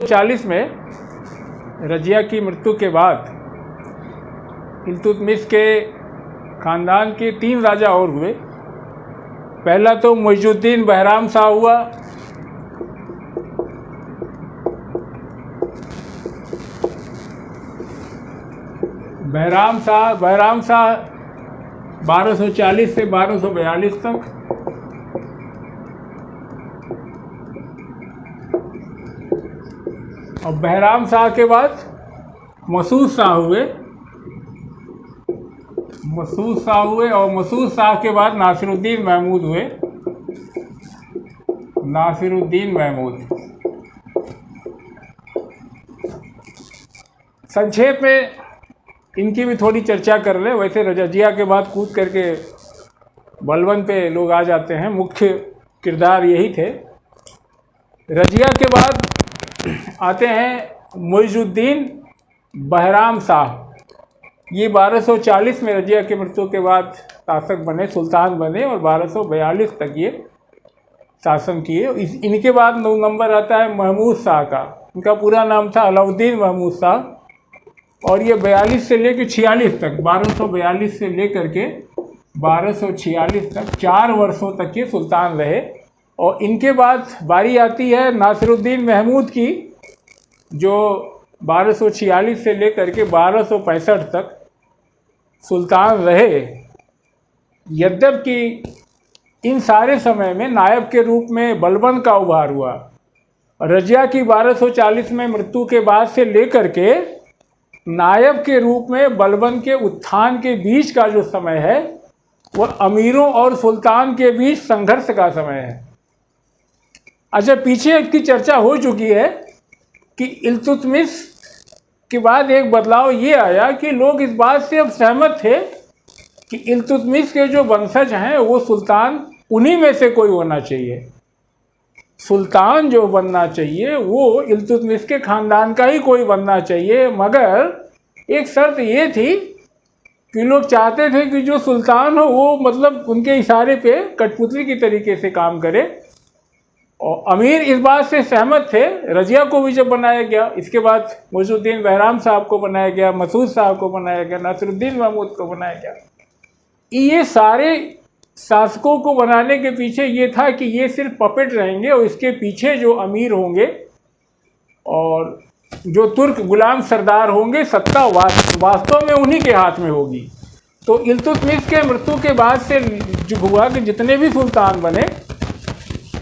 40 में रजिया की मृत्यु के बाद इल्तुतमिश के ख़ानदान के 3 राजा और हुए। पहला तो मुइजुद्दीन बहराम शाह हुआ, बहराम शाह 1240 से 1242 तक। और बहराम शाह के बाद मसूद शाह हुए और मसूद शाह के बाद नासिरुद्दीन महमूद। संक्षेप में इनकी भी थोड़ी चर्चा कर ले। वैसे रजिया के बाद कूद करके बलबन पे लोग आ जाते हैं, मुख्य किरदार यही थे। रजिया के बाद आते हैं मुइजुद्दीन बहराम शाह। ये 1240 में रजिया की मृत्यु के बाद शासक बने, सुल्तान बने और 1242 तक ये शासन किए। इनके बाद 9 नंबर आता है महमूद शाह का। इनका पूरा नाम था अलाउद्दीन महमूद शाह और ये 42 से लेकर 46 तक, 1242 से लेकर के 1246 तक 4 वर्षों तक ये सुल्तान रहे। और इनके बाद बारी आती है नासिरुद्दीन महमूद की, जो 1246 से लेकर के 1265 तक सुल्तान रहे। यद्यपि इन सारे समय में नायब के रूप में बलबन का उभार हुआ। रजिया की 1240 में मृत्यु के बाद से लेकर के नायब के रूप में बलबन के उत्थान के बीच का जो समय है वह अमीरों और सुल्तान के बीच संघर्ष का समय है। अच्छा, पीछे इसकी चर्चा हो चुकी है कि इल्तुतमिश के बाद एक बदलाव ये आया कि लोग इस बात से अब सहमत थे कि इल्तुतमिश के जो वंशज हैं वो सुल्तान उन्हीं में से कोई होना चाहिए। सुल्तान जो बनना चाहिए वो इल्तुतमिश के ख़ानदान का ही कोई बनना चाहिए। मगर एक शर्त ये थी कि लोग चाहते थे कि जो सुल्तान हो वो मतलब उनके इशारे पे कठपुतली की तरीके से काम करे। और अमीर इस बात से सहमत थे। रजिया को भी जब बनाया गया, इसके बाद मुइजुद्दीन बहराम साहब को बनाया गया, मसूद साहब को बनाया गया, नासिरुद्दीन महमूद को बनाया गया। ये सारे शासकों को बनाने के पीछे ये था कि ये सिर्फ पपेट रहेंगे और इसके पीछे जो अमीर होंगे और जो तुर्क गुलाम सरदार होंगे, सत्ता वास्तव में उन्हीं के हाथ में होगी। तो इल्तुतमिश के मृत्यु के बाद से जो हुआ कि जितने भी सुल्तान बने,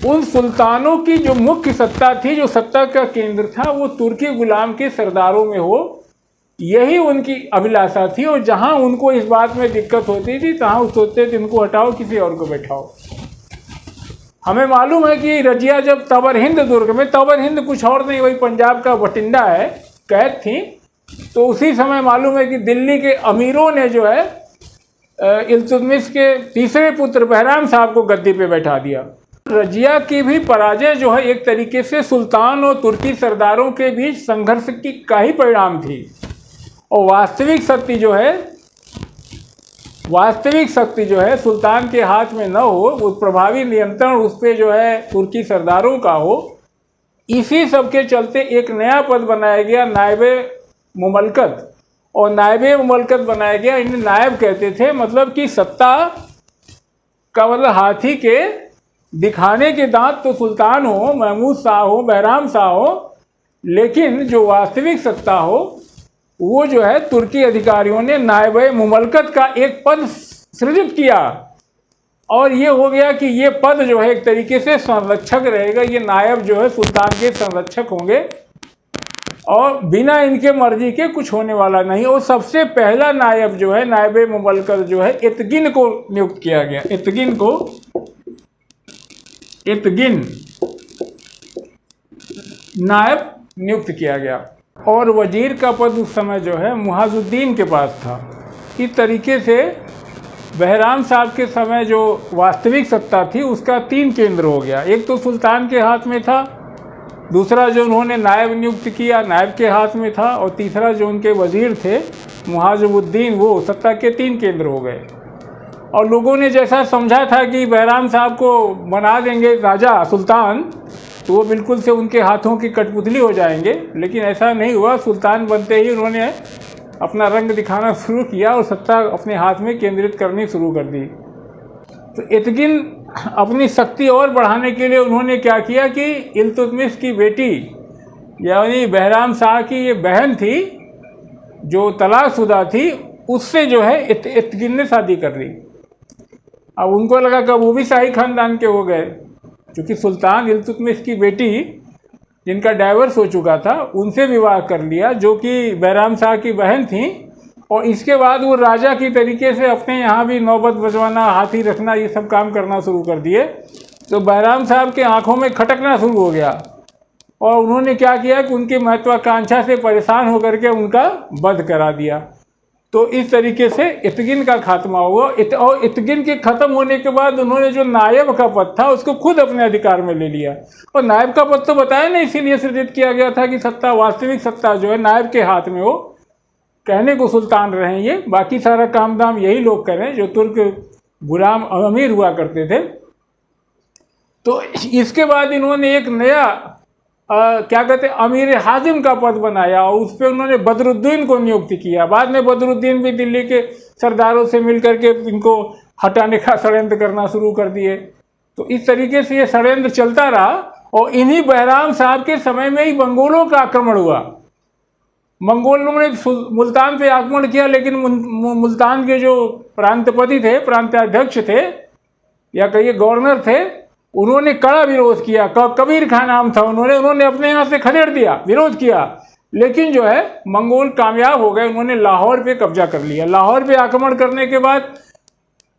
उन सुल्तानों की जो मुख्य सत्ता थी, जो सत्ता का केंद्र था, वो तुर्की गुलाम के सरदारों में हो, यही उनकी अभिलाषा थी। और जहां उनको इस बात में दिक्कत होती थी तहां वो सोचते थे इनको हटाओ, किसी और को बैठाओ। हमें मालूम है कि रजिया जब तबर हिंद दुर्ग में, तबर हिंद कुछ और नहीं, वही पंजाब का बठिंडा है, कैद थी, तो उसी समय मालूम है कि दिल्ली के अमीरों ने जो है इल्तुतमिश के तीसरे पुत्र बहराम साहब को गद्दी पे बैठा दिया। रजिया की भी पराजय जो है एक तरीके से सुल्तान और तुर्की सरदारों के बीच संघर्ष की का ही परिणाम थी। और वास्तविक शक्ति जो है सुल्तान के हाथ में न हो, वो प्रभावी नियंत्रण उस पर जो है तुर्की सरदारों का हो। इसी सब के चलते एक नया पद बनाया गया, नायबे मुमलकत। और नायबे मुमलकत बनाया गया, इन्हें नायब कहते थे, मतलब कि सत्ता का मतलब हाथी के दिखाने के दांत तो सुल्तान हो, महमूद शाह हो, बहराम शाह हो, लेकिन जो वास्तविक सत्ता हो वो जो है तुर्की अधिकारियों ने नायबे मुमलकत का एक पद सृजित किया। और ये हो गया कि ये पद जो है एक तरीके से संरक्षक रहेगा। ये नायब जो है सुल्तान के संरक्षक होंगे और बिना इनके मर्जी के कुछ होने वाला नहीं। और सबसे पहला नायब जो है, नायबे मुमलकत जो है, इतगिन को नियुक्त किया गया। इतगिन नायब नियुक्त किया गया। और वजीर का पद उस समय जो है मुहाजुद्दीन के पास था। इस तरीके से बहराम साहब के समय जो वास्तविक सत्ता थी उसका 3 केंद्र हो गया। एक तो सुल्तान के हाथ में था, दूसरा जो उन्होंने नायब नियुक्त किया नायब के हाथ में था, और तीसरा जो उनके वजीर थे मुहाजुद्दीन, वो सत्ता के 3 केंद्र हो गए। और लोगों ने जैसा समझा था कि बहराम साहब को बना देंगे राजा सुल्तान, तो वो बिल्कुल से उनके हाथों की कठपुतली हो जाएंगे। लेकिन ऐसा नहीं हुआ, सुल्तान बनते ही उन्होंने अपना रंग दिखाना शुरू किया और सत्ता अपने हाथ में केंद्रित करनी शुरू कर दी। तो इल्तुतमिश अपनी शक्ति और बढ़ाने के लिए उन्होंने क्या किया कि इल्तुतमिश की बेटी यानी बहराम शाह की ये बहन थी जो तलाकशुदा थी, उससे जो है इल्तुतमिश ने शादी कर ली। अब उनको लगा कि वो भी शाही खानदान के हो गए, क्योंकि सुल्तान इल्तुतमिश की बेटी जिनका डाइवर्स हो चुका था उनसे विवाह कर लिया, जो कि बहराम शाह की बहन थी। और इसके बाद वो राजा की तरीके से अपने यहाँ भी नौबत बजवाना, हाथी रखना, ये सब काम करना शुरू कर दिए। तो बहराम साहब के आंखों में खटकना शुरू हो गया और उन्होंने क्या किया कि उनकी महत्वाकांक्षा से परेशान होकर के उनका वध करा दिया। तो इस तरीके से इल्तुतमिश का खात्मा हुआ। और इल्तुतमिश के ख़त्म होने के बाद उन्होंने जो नायब का पद था उसको खुद अपने अधिकार में ले लिया। और नायब का पद तो बताया ना, इसीलिए सृजित किया गया था कि सत्ता, वास्तविक सत्ता जो है नायब के हाथ में हो। कहने को सुल्तान रहे ये, बाकी सारा काम दाम यही लोग करें जो तुर्क गुलाम अमीर हुआ करते थे। तो इसके बाद इन्होंने एक नया क्या कहते हैं अमीर हाजिम का पद बनाया और उस पर उन्होंने बदरुद्दीन को नियुक्त किया। बाद में बदरुद्दीन भी दिल्ली के सरदारों से मिलकर के इनको हटाने का षड्यंत्र करना शुरू कर दिए। तो इस तरीके से ये षड्यंत्र चलता रहा और इन्हीं बहराम साहब के समय में ही मंगोलों का आक्रमण हुआ। मंगोलों ने मुल्तान पे आक्रमण किया, लेकिन मुल्तान के जो प्रांतपति थे, प्रांताध्यक्ष थे या कहिए गवर्नर थे, उन्होंने कड़ा विरोध किया। कबीर खान नाम था उन्होंने अपने यहाँ से खदेड़ दिया, विरोध किया। लेकिन जो है मंगोल कामयाब हो गए, उन्होंने लाहौर पे कब्जा कर लिया। लाहौर पे आक्रमण करने के बाद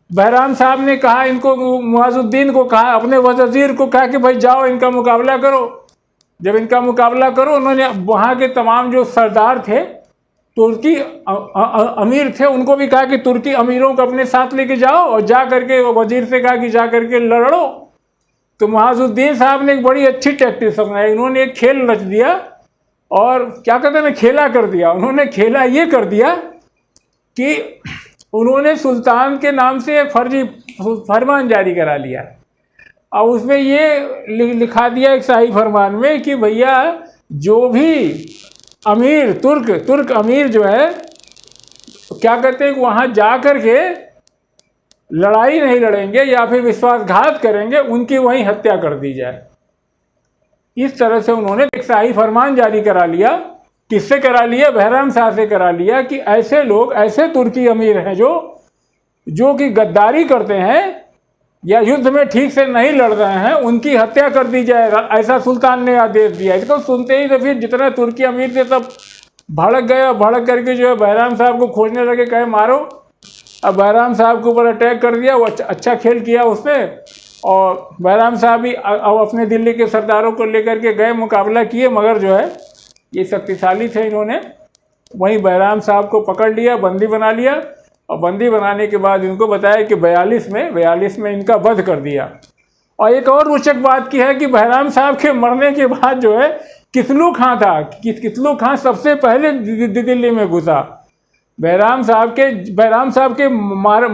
बहराम साहब ने कहा, इनको मुआजुद्दीन को कहा, अपने वज़ीर को कहा कि भाई जाओ इनका मुकाबला करो। जब इनका मुकाबला करो, उन्होंने वहाँ के तमाम जो सरदार थे, तुर्की अमीर थे, उनको भी कहा कि तुर्की अमीरों को अपने साथ लेके जाओ और जा करके वजीर से कहा कि जा करके लड़ो। तो मुआजुद्दीन साहब ने एक बड़ी अच्छी टैक्टिस अपनाई। उन्होंने एक खेल रच दिया और क्या कहते हैं ना, खेला कर दिया। उन्होंने खेला ये कर दिया कि उन्होंने सुल्तान के नाम से एक फर्जी फरमान जारी करा लिया और उसमें ये लिखा दिया एक शाही फरमान में कि भैया जो भी अमीर तुर्क अमीर जो है क्या कहते हैं वहाँ जा कर के लड़ाई नहीं लड़ेंगे या फिर विश्वासघात करेंगे, उनकी वहीं हत्या कर दी जाए। इस तरह से उन्होंने एक शाही फरमान जारी करा लिया। किससे करा लिया? बहराम शाह से करा लिया कि ऐसे लोग, ऐसे तुर्की अमीर हैं जो कि गद्दारी करते हैं या युद्ध में ठीक से नहीं लड़ रहे हैं, उनकी हत्या कर दी जाए। ऐसा सुल्तान ने आदेश दिया। इसको सुनते ही तो फिर जितने तुर्की अमीर थे सब भड़क गए। भड़क करके जो है बहराम साहब को खोजने लगे, कहे मारो। अब बहराम साहब के ऊपर अटैक कर दिया। वो अच्छा खेल किया उसने और बहराम साहब भी अपने दिल्ली के सरदारों को लेकर के गए, मुकाबला किए, मगर जो है ये शक्तिशाली थे। इन्होंने वहीं बहराम साहब को पकड़ लिया, बंदी बना लिया और बंदी बनाने के बाद इनको बताया कि 42 में इनका वध कर दिया। और एक और रोचक बात की है कि बहराम साहब के मरने के बाद जो है किसलू खां था, किसलू खां सबसे पहले दिल्ली में घुसा। बहराम साहब के मारे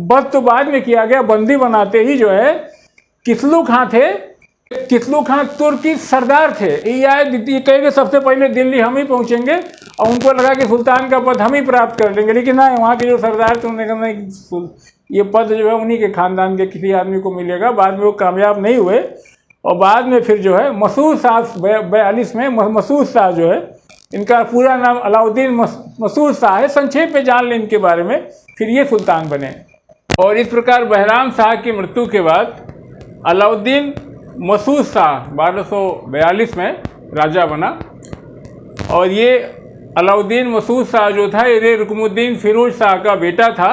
वध तो बाद में किया गया, बंदी बनाते ही जो है किसलू खां थे। किसलू खां तुर्की सरदार थे। ये कहेंगे सबसे पहले दिल्ली हम ही पहुंचेंगे और उनको लगा कि सुल्तान का पद हम ही प्राप्त कर लेंगे, लेकिन ना, वहाँ के जो सरदार थे उन्होंने कहा नहीं, ये पद जो है उन्हीं के खानदान के किसी आदमी को मिलेगा। बाद में वो कामयाब नहीं हुए और बाद में फिर जो है मसूद शाह 42 में मसूद शाह जो है, इनका पूरा नाम अलाउद्दीन मसूद शाह है, संक्षेप में जान लें इनके बारे में, फिर ये सुल्तान बने। और इस प्रकार बहराम शाह की मृत्यु के बाद अलाउद्दीन मसूद शाह 1242 में राजा बना। और ये अलाउद्दीन मसूद शाह जो था ये रुकनुद्दीन फिरोज शाह का बेटा था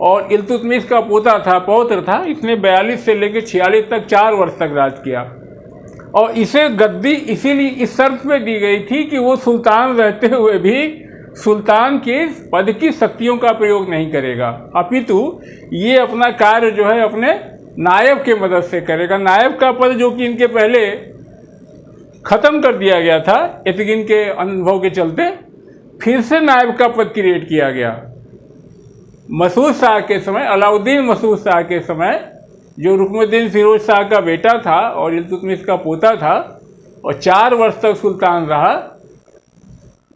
और इल्तुतमिश का पोता था, पौत्र था। इसने 42 से लेकर 46 तक 4 वर्ष तक राज किया और इसे गद्दी इसीलिए इस शर्त पे दी गई थी कि वो सुल्तान रहते हुए भी सुल्तान के पद की शक्तियों का प्रयोग नहीं करेगा, अपितु ये अपना कार्य जो है अपने नायब के मदद से करेगा। नायब का पद जो कि इनके पहले खत्म कर दिया गया था इल्तुतमिश के अनुभव के चलते, फिर से नायब का पद क्रिएट किया गया। मसूद शाह के समय, अलाउद्दीन मसूद शाह के समय जो रुकनुद्दीन फिरोज शाह का बेटा था और इल्तुतमिश का पोता था और 4 वर्ष तक सुल्तान रहा,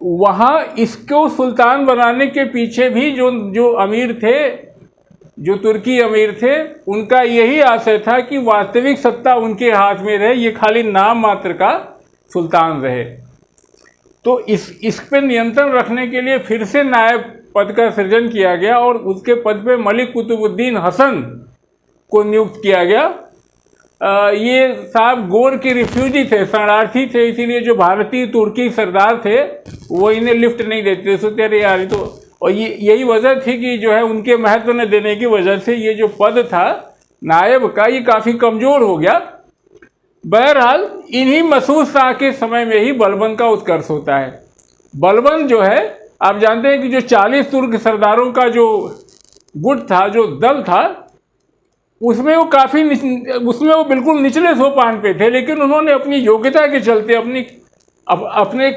वहाँ इसको सुल्तान बनाने के पीछे भी जो अमीर थे, जो तुर्की अमीर थे, उनका यही आशय था कि वास्तविक सत्ता उनके हाथ में रहे, ये खाली नाम मात्र का सुल्तान रहे। तो इस पे नियंत्रण रखने के लिए फिर से नायब पद का सृजन किया गया और उसके पद पे मलिक कुतुबुद्दीन हसन को नियुक्त किया गया। ये साहब गोर के रिफ्यूजी थे, शरणार्थी थे, इसीलिए जो भारतीय तुर्की सरदार थे वो इन्हें लिफ्ट नहीं देते, सोचते अरे यार तो, और यही वजह थी कि जो है उनके महत्व न देने की वजह से ये जो पद था नायब का ये काफ़ी कमज़ोर हो गया। बहरहाल इन्हीं मसूद शाह के समय में ही बलबन का उत्कर्ष होता है। बलबन जो है, आप जानते हैं कि जो 40 तुर्क सरदारों का जो गुट था, जो दल था, उसमें वो बिल्कुल निचले सोपान पे थे, लेकिन उन्होंने अपनी योग्यता के चलते, अपने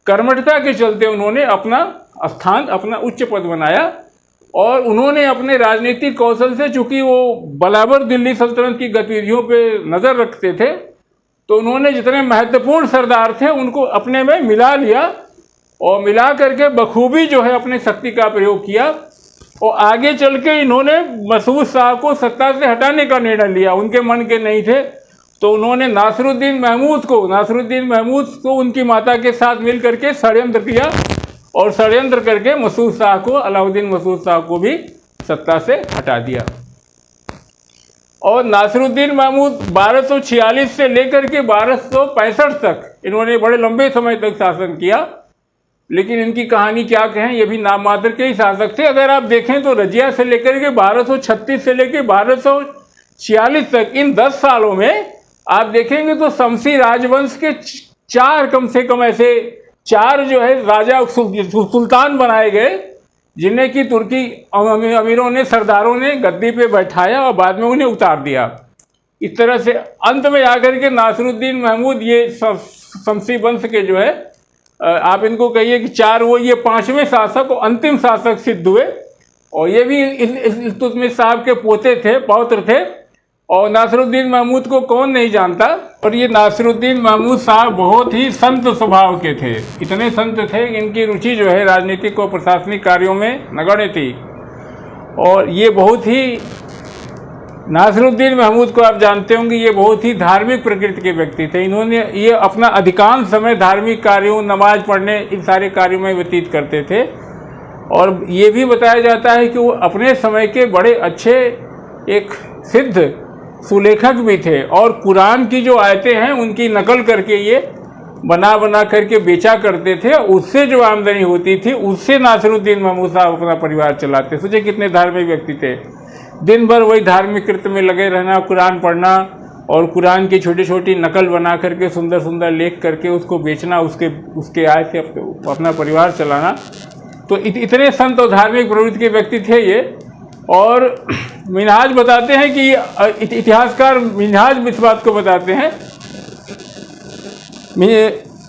कर्मठता के चलते उन्होंने अपना स्थान, अपना उच्च पद बनाया और उन्होंने अपने राजनीतिक कौशल से, चूंकि वो बराबर दिल्ली सल्तनत की गतिविधियों पे नज़र रखते थे, तो उन्होंने जितने महत्वपूर्ण सरदार थे उनको अपने में मिला लिया और मिला करके बखूबी जो है अपनी शक्ति का प्रयोग किया और आगे चल के इन्होंने मसूद शाह को सत्ता से हटाने का निर्णय लिया। उनके मन के नहीं थे तो उन्होंने नासिरुद्दीन महमूद को उनकी माता के साथ मिल करके षड्यंत्र किया और षड्यंत्र करके मसूद शाह को, अलाउद्दीन मसूद शाह को भी सत्ता से हटा दिया। और नासिरुद्दीन महमूद 1246 से लेकर के 1265 तक इन्होंने बड़े लंबे समय तक शासन किया, लेकिन इनकी कहानी क्या कहें, ये भी नाम मात्र के ही शासक थे। अगर आप देखें तो रजिया से लेकर के 1236 से लेकर 1246 तक, इन 10 सालों में आप देखेंगे तो शमसी राजवंश के 4 कम से कम ऐसे 4 जो है राजा सुल्तान बनाए गए, जिन्हें कि तुर्की अमीरों ने, सरदारों ने गद्दी पे बैठाया और बाद में उन्हें उतार दिया। इस तरह से अंत में आकर के नासिरुद्दीन महमूद ये शमसी वंश के जो है, आप इनको कहिए कि 4, वो ये 5वें शासक और अंतिम शासक सिद्ध हुए और ये भी इल्तुतमिश साहब के पोते थे, पौत्र थे। और नासिरुद्दीन महमूद को कौन नहीं जानता। और ये नासिरुद्दीन महमूद साहब बहुत ही संत स्वभाव के थे, इतने संत थे कि इनकी रुचि जो है राजनीतिक और प्रशासनिक कार्यों में नगण्य थी। और ये बहुत ही, नासिरुद्दीन महमूद को आप जानते होंगे, ये बहुत ही धार्मिक प्रकृति के व्यक्ति थे। इन्होंने ये अपना अधिकांश समय धार्मिक कार्यों, नमाज पढ़ने, इन सारे कार्यों में व्यतीत करते थे। और ये भी बताया जाता है कि वो अपने समय के बड़े अच्छे एक सिद्ध सुलेखक भी थे और कुरान की जो आयतें हैं उनकी नकल करके ये बना करके बेचा करते थे। उससे जो आमदनी होती थी उससे नासिरुद्दीन महमूद साहब अपना परिवार चलाते। सोचिए कितने धार्मिक व्यक्ति थे। दिन भर वही धार्मिक कृत्य में लगे रहना, कुरान पढ़ना और कुरान की छोटी छोटी नकल बना करके सुंदर सुंदर लेख करके उसको बेचना, उसके आय से अपना परिवार चलाना। तो इतने संत और धार्मिक प्रवृत्ति के व्यक्ति थे ये। और मिनहाज बताते हैं कि इतिहासकार मिनहाज इस बात को बताते हैं,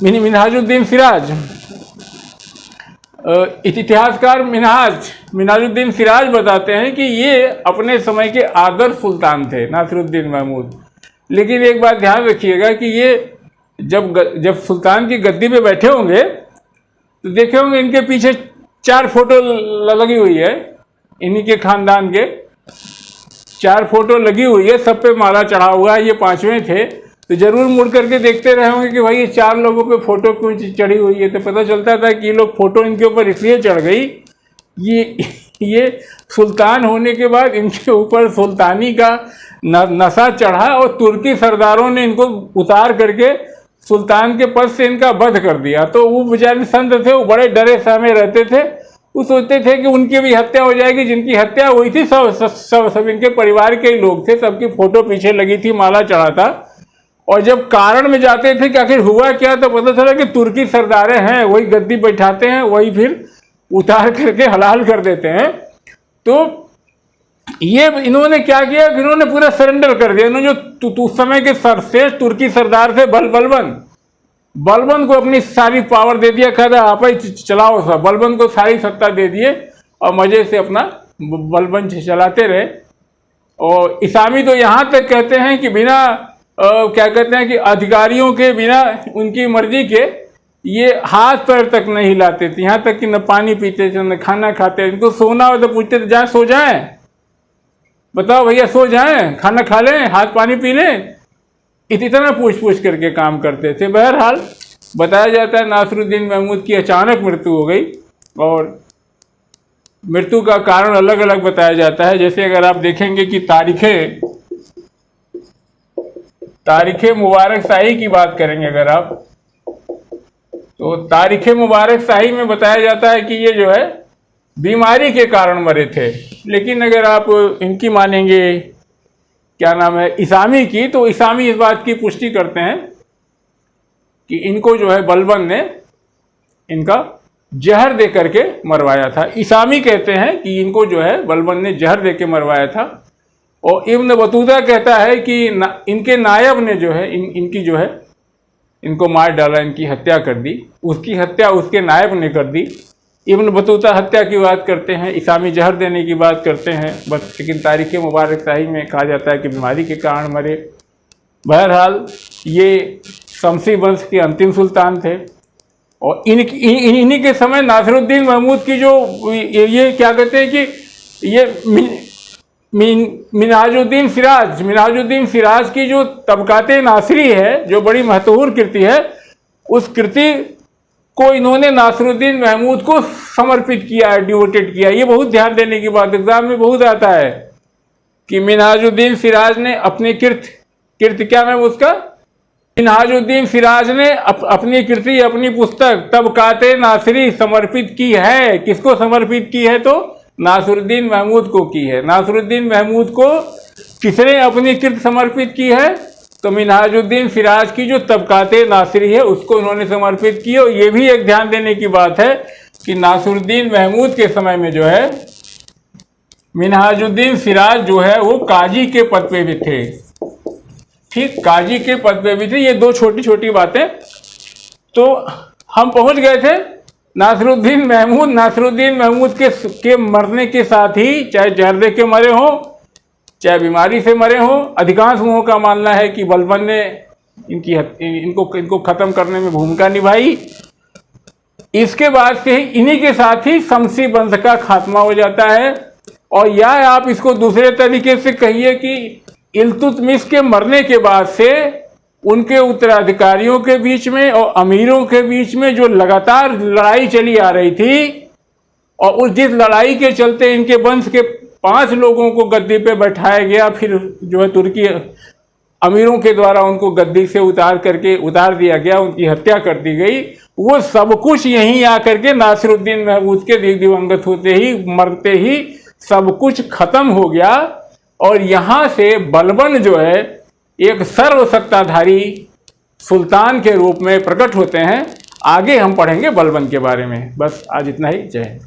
मिनहाजुद्दीन सिराज, इतिहासकार मिनहाजुद्दीन सिराज बताते हैं कि ये अपने समय के आदर्श सुल्तान थे नासिरुद्दीन महमूद। लेकिन एक बात ध्यान रखिएगा कि ये जब सुल्तान की गद्दी पे बैठे होंगे तो देखे होंगे इनके पीछे 4 फोटो लगी हुई है, इन्हीं के खानदान के 4 फोटो लगी हुई है, सब पे माला चढ़ा हुआ है। ये 5वें थे, तो जरूर मुड़ करके देखते रहे होंगे कि भाई ये 4 लोगों पे फोटो क्यों चढ़ी हुई है। तो पता चलता था कि ये लोग फोटो इनके ऊपर इसलिए चढ़ गई, ये सुल्तान होने के बाद इनके ऊपर सुल्तानी का नशा चढ़ा और तुर्की सरदारों ने इनको उतार करके सुल्तान के पद से इनका वध कर दिया। तो वो बेचारे संत थे, वो बड़े डरे सहमे रहते थे। वो सोचते थे कि उनकी भी हत्या हो जाएगी। जिनकी हत्या हुई थी सब इनके परिवार के ही लोग थे, सबकी फोटो पीछे लगी थी, माला चढ़ा था। और जब कारण में जाते थे कि आखिर हुआ क्या, तो पता चला कि तुर्की सरदारे हैं, वही गद्दी बैठाते हैं, वही फिर उतार करके हलाल कर देते हैं। तो ये इन्होंने क्या किया कि इन्होंने पूरा सरेंडर कर दिया। इन्होंने जो उस समय के सर्वश्रेष्ठ तुर्की सरदार थे बलबन को अपनी सारी पावर दे दिया, कहा आप ही चलाओ सब। बलबन को सारी सत्ता दे दिए और मजे से अपना बलबन चलाते रहे। और इसामी तो यहाँ तक कहते हैं कि बिना क्या कहते हैं कि अधिकारियों के बिना उनकी मर्जी के ये हाथ पैर तक नहीं हिलाते थे, यहाँ तक कि न पानी पीते थे न खाना खाते। इनको सोना हो तो पूछते थे जाए सो जाएं, बताओ भैया सो जाएं, खाना खा लें, हाथ पानी पी लें, इतना पूछ करके काम करते थे। बहरहाल बताया जाता है नासिरुद्दीन महमूद की अचानक मृत्यु हो गई और मृत्यु का कारण अलग अलग बताया जाता है। जैसे अगर आप देखेंगे कि तारीख़ मुबारक शाही की बात करेंगे अगर आप, तो तारीख़ मुबारक शाही में बताया जाता है कि ये जो है बीमारी के कारण मरे थे। लेकिन अगर आप इनकी मानेंगे क्या नाम है इसामी की, तो इसामी इस बात की पुष्टि करते हैं कि इनको जो है बलबन ने इनका जहर दे करके मरवाया था। इसामी कहते हैं कि इनको जो है बलबन ने जहर दे के मरवाया था। और इब्न बतूता कहता है कि इनके नायब ने जो है इनकी जो है इनको मार डाला, इनकी हत्या कर दी। उसकी हत्या उसके नायब ने कर दी। इब्न बतूता हत्या की बात करते हैं, इसामी जहर देने की बात करते हैं बस। लेकिन तारीख़ मुबारक शाही में कहा जाता है कि बीमारी के कारण मरे। बहरहाल ये शमसी वंश के अंतिम सुल्तान थे और इन्हीं के समय नासिरुद्दीन महमूद की जो ये क्या कहते हैं कि ये मिनहाजुद्दीन सिराज की जो तबकाते नासिरी है, जो बड़ी महत्वपूर्ण कृति है, उस कृति को इन्होंने नासिरुद्दीन महमूद को समर्पित किया है, डिवोटेड किया। ये बहुत ध्यान देने की बात एग्जाम में बहुत आता है कि मिनहाजुद्दीन सिराज ने अपनी कृत क्या नाम उसका, मिनहाजुद्दीन सिराज ने अपनी कृति, अपनी पुस्तक तबकाते नासिरी समर्पित की है। किसको समर्पित की है? तो नासिरुद्दीन महमूद को की है। नासिरुद्दीन महमूद को किसने अपनी कृत समर्पित की है? तो मिनहाजुद्दीन सिराज की जो तबकाते नासिरी है उसको उन्होंने समर्पित की। और ये भी एक ध्यान देने की बात है कि नासिरुद्दीन महमूद के समय में जो है मिनहाजुद्दीन सिराज जो है वो काजी के पद पे भी थे। ठीक, काजी के पद पे भी थे। ये दो छोटी छोटी बातें। तो हम पहुंच गए थे नासिरुद्दीन महमूद के मरने के साथ ही, चाहे जहर दे के मरे हों चाहे बीमारी से मरे हों, अधिकांश लोगों का मानना है कि बलबन ने इनको खत्म करने में भूमिका निभाई। इसके बाद से इन्हीं के साथ ही शमसी वंश का खात्मा हो जाता है। और या आप इसको दूसरे तरीके से कहिए कि इल्तुतमिश के मरने के बाद से उनके उत्तराधिकारियों के बीच में और अमीरों के बीच में जो लगातार लड़ाई चली आ रही थी, और जिस लड़ाई के चलते इनके वंश के 5 लोगों को गद्दी पे बैठाया गया, फिर जो है तुर्की अमीरों के द्वारा उनको गद्दी से उतार दिया गया, उनकी हत्या कर दी गई। वो सब कुछ यहीं आकर के नासिरुद्दीन महमूद के दिवंगत होते ही, मरते ही सब कुछ खत्म हो गया। और यहाँ से बलबन जो है एक सर्वसत्ताधारी सुल्तान के रूप में प्रकट होते हैं। आगे हम पढ़ेंगे बलबन के बारे में। बस आज इतना ही। जय हिंद।